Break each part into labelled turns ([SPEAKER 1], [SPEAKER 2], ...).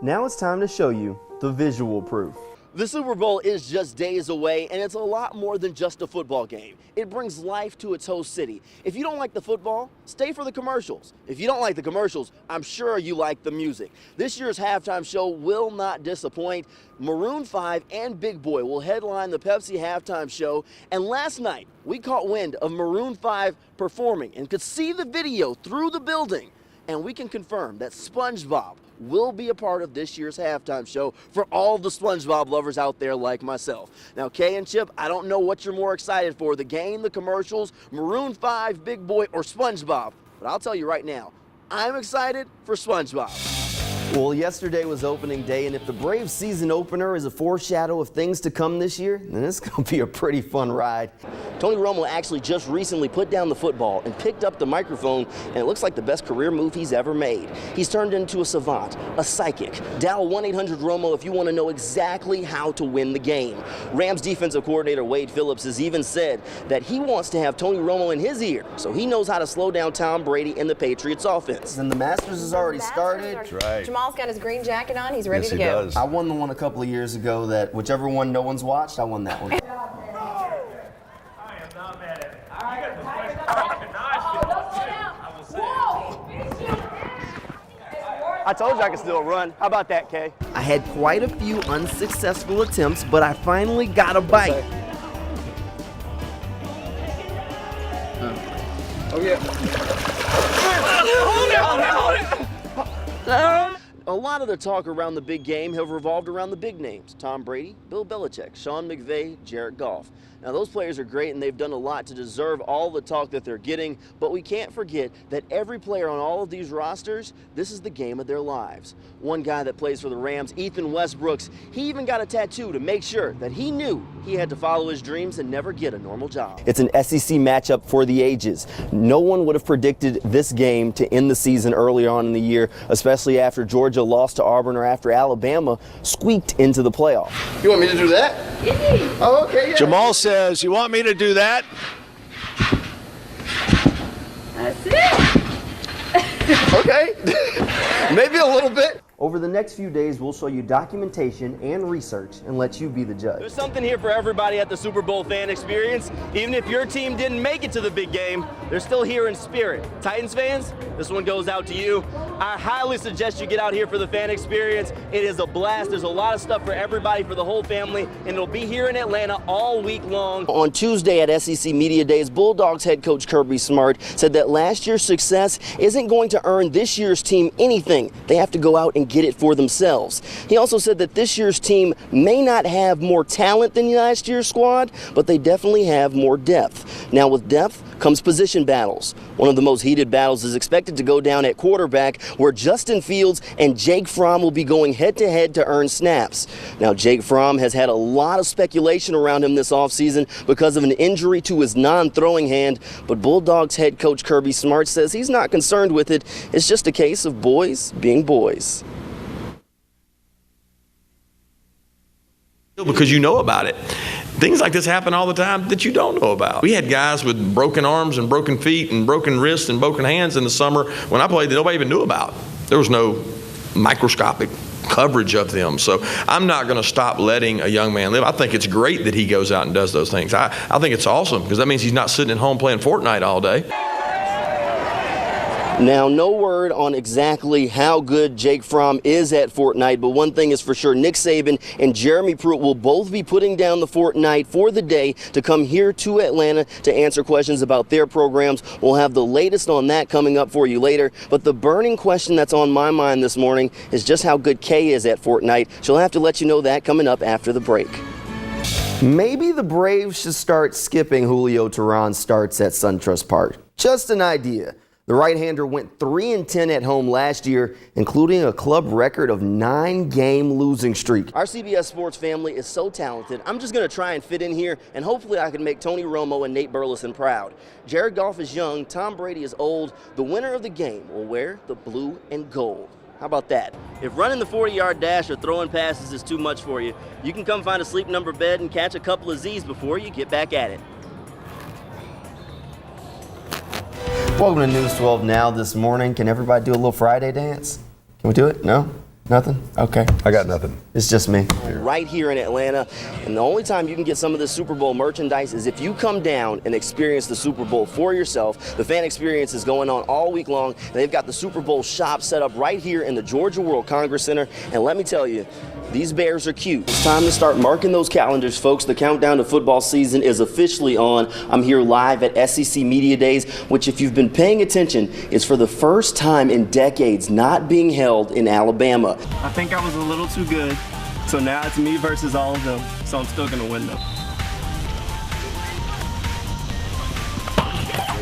[SPEAKER 1] Now it's time to show you the visual proof.
[SPEAKER 2] The Super Bowl is just days away, and it's a lot more than just a football game. It brings life to its host city. If you don't like the football, stay for the commercials. If you don't like the commercials, I'm sure you like the music. This year's halftime show will not disappoint. Maroon 5 and Big Boi will headline the Pepsi halftime show, and last night we caught wind of Maroon 5 performing and could see the video through the building. And we can confirm that SpongeBob will be a part of this year's halftime show for all the SpongeBob lovers out there like myself. Now, Kay and Chip, I don't know what you're more excited for, the game, the commercials, Maroon 5, Big Boi, or SpongeBob. But I'll tell you right now, I'm excited for SpongeBob.
[SPEAKER 1] Well, yesterday was opening day, and if the Braves season opener is a foreshadow of things to come this year, then it's going to be a pretty fun ride.
[SPEAKER 2] Tony Romo actually just recently put down the football and picked up the microphone, and it looks like the best career move he's ever made. He's turned into a savant, a psychic. Dial 1-800-ROMO if you want to know exactly how to win the game. Rams defensive coordinator Wade Phillips has even said that he wants to have Tony Romo in his ear, so he knows how to slow down Tom Brady and the Patriots offense.
[SPEAKER 1] And the Masters has already started.
[SPEAKER 3] That's right. Jamal's got his green jacket on. He's ready
[SPEAKER 4] Yes,
[SPEAKER 3] to
[SPEAKER 4] he
[SPEAKER 3] go.
[SPEAKER 4] does.
[SPEAKER 1] I won the one a couple of years ago that whichever one no one's watched, I won that one.
[SPEAKER 5] I am not mad at it. You got the special fucking knife. I will say it.
[SPEAKER 2] I told you I could still run. How about that, Kay?
[SPEAKER 1] I had quite a few unsuccessful attempts, but I finally got a bite.
[SPEAKER 2] A lot of the talk around the big game have revolved around the big names: Tom Brady, Bill Belichick, Sean McVay, Jared Goff. Now, those players are great, and they've done a lot to deserve all the talk that they're getting, but we can't forget that every player on all of these rosters, this is the game of their lives. One guy that plays for the Rams, Ethan Westbrooks, he even got a tattoo to make sure that he knew he had to follow his dreams and never get a normal job.
[SPEAKER 1] It's an SEC matchup for the ages. No one would have predicted this game to end the season early on in the year, especially after Georgia lost to Auburn or after Alabama squeaked into the playoff.
[SPEAKER 6] You want me to do that? Oh, okay, yeah.
[SPEAKER 4] Jamal says, you want me to do that?
[SPEAKER 3] That's it.
[SPEAKER 6] Okay. Maybe a little bit.
[SPEAKER 1] Over the next few days, we'll show you documentation and research and let you be the judge.
[SPEAKER 2] There's something here for everybody at the Super Bowl fan experience. Even if your team didn't make it to the big game, they're still here in spirit. Titans fans, this one goes out to you. I highly suggest you get out here for the fan experience. It is a blast. There's a lot of stuff for everybody, for the whole family, and it'll be here in Atlanta all week long. On Tuesday at SEC Media Days, Bulldogs head coach Kirby Smart said that last year's success isn't going to earn this year's team anything. They have to go out and get it for themselves. He also said that this year's team may not have more talent than last year's squad, but they definitely have more depth. Now, with depth comes position battles. One of the most heated battles is expected to go down at quarterback, where Justin Fields and Jake Fromm will be going head-to-head to earn snaps. Now, Jake Fromm has had a lot of speculation around him this offseason because of an injury to his non-throwing hand, but Bulldogs head coach Kirby Smart says he's not concerned with it. It's just a case of boys being boys.
[SPEAKER 7] Because you know about it. Things like this happen all the time that you don't know about. We had guys with broken arms and broken feet and broken wrists and broken hands in the summer when I played that nobody even knew about. There was no microscopic coverage of them. So I'm not going to stop letting a young man live. I think it's great that he goes out and does those things. I think it's awesome because that means he's not sitting at home playing Fortnite all day.
[SPEAKER 2] Now, no word on exactly how good Jake Fromm is at Fortnite, but one thing is for sure, Nick Saban and Jeremy Pruitt will both be putting down the Fortnite for the day to come here to Atlanta to answer questions about their programs. We'll have the latest on that coming up for you later, but the burning question that's on my mind this morning is just how good Kay is at Fortnite. She'll have to let you know that coming up after the break.
[SPEAKER 1] Maybe the Braves should start skipping Julio Teheran's starts at SunTrust Park. Just an idea. The right-hander went 3-10 at home last year, including a club record of 9-game losing streak.
[SPEAKER 2] Our CBS Sports family is so talented. I'm just going to try and fit in here, and hopefully I can make Tony Romo and Nate Burleson proud. Jared Goff is young, Tom Brady is old. The winner of the game will wear the blue and gold. How about that? If running the 40-yard dash or throwing passes is too much for you, you can come find a sleep number bed and catch a couple of Z's before you get back at it.
[SPEAKER 1] Welcome to News 12 Now this morning. Can everybody do a little Friday dance? Can we do it? No? Nothing? Okay.
[SPEAKER 8] I got nothing.
[SPEAKER 1] It's just me.
[SPEAKER 2] Right here in Atlanta. And the only time you can get some of this Super Bowl merchandise is if you come down and experience the Super Bowl for yourself. The fan experience is going on all week long. They've got the Super Bowl shop set up right here in the Georgia World Congress Center. And let me tell you, these Bears are cute. It's time to start marking those calendars, folks. The countdown to football season is officially on. I'm here live at SEC Media Days, which, if you've been paying attention, is for the first time in decades not being held in Alabama.
[SPEAKER 9] I think I was a little too good, so now it's me versus all of them, so I'm still gonna win them.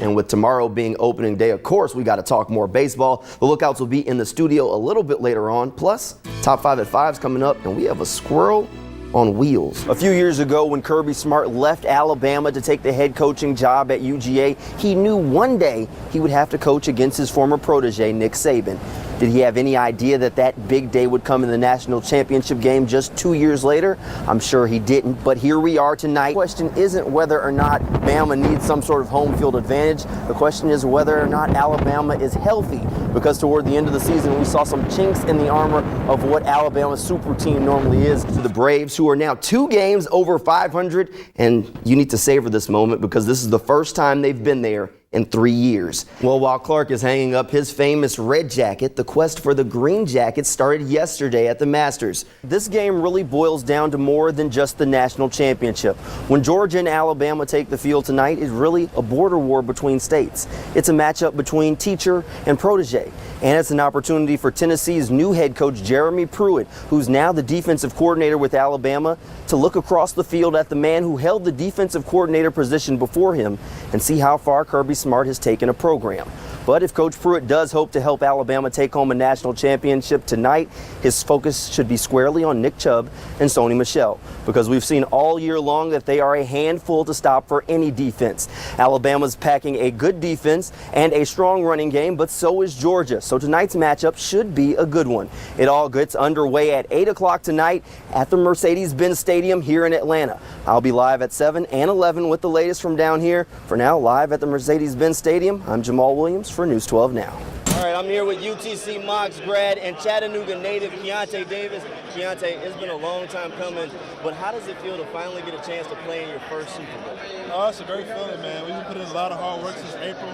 [SPEAKER 1] And with tomorrow being opening day, of course, we got to talk more baseball. The Lookouts will be in the studio a little bit later on. Plus, Top 5 at 5's coming up, and we have a squirrel on wheels. A few years ago, when Kirby Smart left Alabama to take the head coaching job at UGA, he knew one day he would have to coach against his former protege, Nick Saban. Did he have any idea that that big day would come in the national championship game just 2 years later? I'm sure he didn't, but here we are tonight. The question isn't whether or not Bama needs some sort of home field advantage. The question is whether or not Alabama is healthy, because toward the end of the season, we saw some chinks in the armor of what Alabama's super team normally is. The Braves, who are now 2 games over 500, and you need to savor this moment because this is the first time they've been there in 3 years. Well, while Clark is hanging up his famous red jacket, the quest for the green jacket started yesterday at the Masters. This game really boils down to more than just the national championship. When Georgia and Alabama take the field tonight, it's really a border war between states. It's a matchup between teacher and protege. And it's an opportunity for Tennessee's new head coach, Jeremy Pruitt, who's now the defensive coordinator with Alabama, to look across the field at the man who held the defensive coordinator position before him and see how far Kirby Smart has taken a program. But if Coach Pruitt does hope to help Alabama take home a national championship tonight, his focus should be squarely on Nick Chubb and Sony Michel, because we've seen all year long that they are a handful to stop for any defense. Alabama's packing a good defense and a strong running game, but so is Georgia. So tonight's matchup should be a good one. It all gets underway at 8 o'clock tonight at the Mercedes-Benz Stadium here in Atlanta. I'll be live at 7 and 11 with the latest from down here. For now, live at the Mercedes-Benz Stadium, I'm Jamal Williams for News 12 Now.
[SPEAKER 2] All right, I'm here with UTC Mocs grad and Chattanooga native Keontae Davis. Keontae, it's been a long time coming, but how does it feel to finally get a chance to play in your first Super Bowl?
[SPEAKER 10] Oh, it's a great feeling, man. We've been putting in a lot of hard work since April.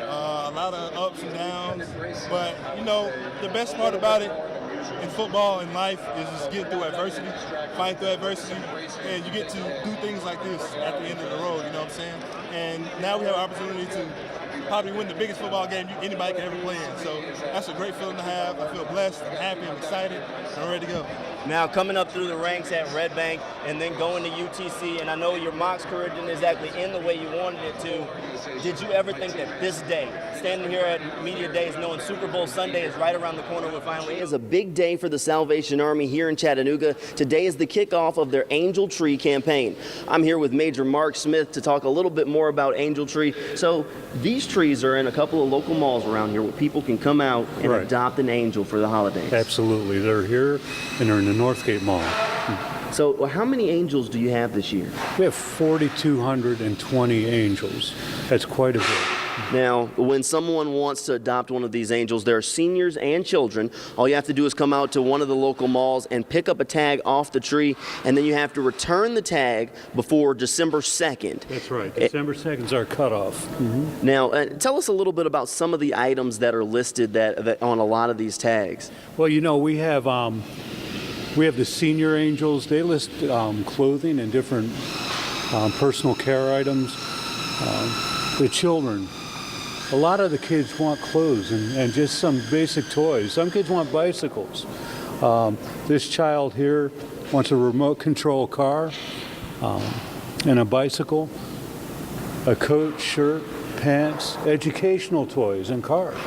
[SPEAKER 10] A lot of ups and downs, but you know, the best part about it in football and life is just getting through adversity, fighting through adversity, and you get to do things like this at the end of the road, you know what I'm saying? And now we have an opportunity to probably win the biggest football game anybody can ever play in. So that's a great feeling to have. I feel blessed, I'm happy, I'm excited, I'm ready to go.
[SPEAKER 2] Now, coming up through the ranks at Red Bank and then going to UTC, and I know your Mocs career didn't exactly end the way you wanted it to. Did you ever think that this day, standing here at Media Days, knowing Super Bowl Sunday is right around the corner, would finally end?
[SPEAKER 1] It is a big day for the Salvation Army here in Chattanooga. Today is the kickoff of their Angel Tree campaign. I'm here with Major Mark Smith to talk a little bit more about Angel Tree. So these trees are in a couple of local malls around here where people can come out and adopt an angel for the holidays.
[SPEAKER 11] Absolutely. They're here and they're in the Northgate Mall.
[SPEAKER 1] So how many angels do you have this year?
[SPEAKER 11] We have 4,220 angels. That's quite a bit.
[SPEAKER 1] Now, when someone wants to adopt one of these angels, there are seniors and children. All you have to do is come out to one of the local malls and pick up a tag off the tree, and then you have to return the tag before December 2nd.
[SPEAKER 11] That's right. December 2nd is our cutoff. Mm-hmm.
[SPEAKER 1] Now, tell us a little bit about some of the items that are listed that on a lot of these tags.
[SPEAKER 11] Well, you know, we have the senior angels. They list clothing and different personal care items. The children. A lot of the kids want clothes and just some basic toys. Some kids want bicycles. This child here wants a remote control car and a bicycle, a coat, shirt, pants, educational toys, and cars.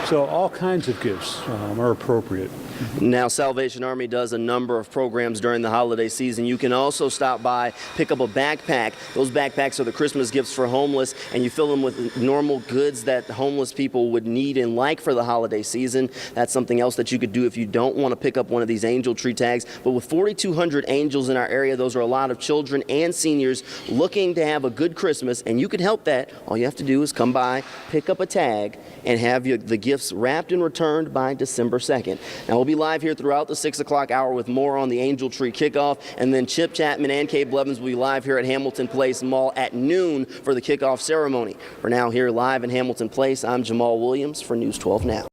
[SPEAKER 11] So all kinds of gifts are appropriate.
[SPEAKER 1] Now, Salvation Army does a number of programs during the holiday season. You can also stop by, pick up a backpack. Those backpacks are the Christmas gifts for homeless, and you fill them with normal goods that homeless people would need and like for the holiday season. That's something else that you could do if you don't want to pick up one of these Angel Tree tags. But with 4,200 angels in our area, those are a lot of children and seniors looking to have a good Christmas, and you can help that. All you have to do is come by, pick up a tag, and have the gifts wrapped and returned by December 2nd. Now, We'll be live here throughout the 6 o'clock hour with more on the Angel Tree kickoff, and then Chip Chapman and Cade Blevins will be live here at Hamilton Place Mall at noon for the kickoff ceremony. For now, here live in Hamilton Place, I'm Jamal Williams for News 12 Now.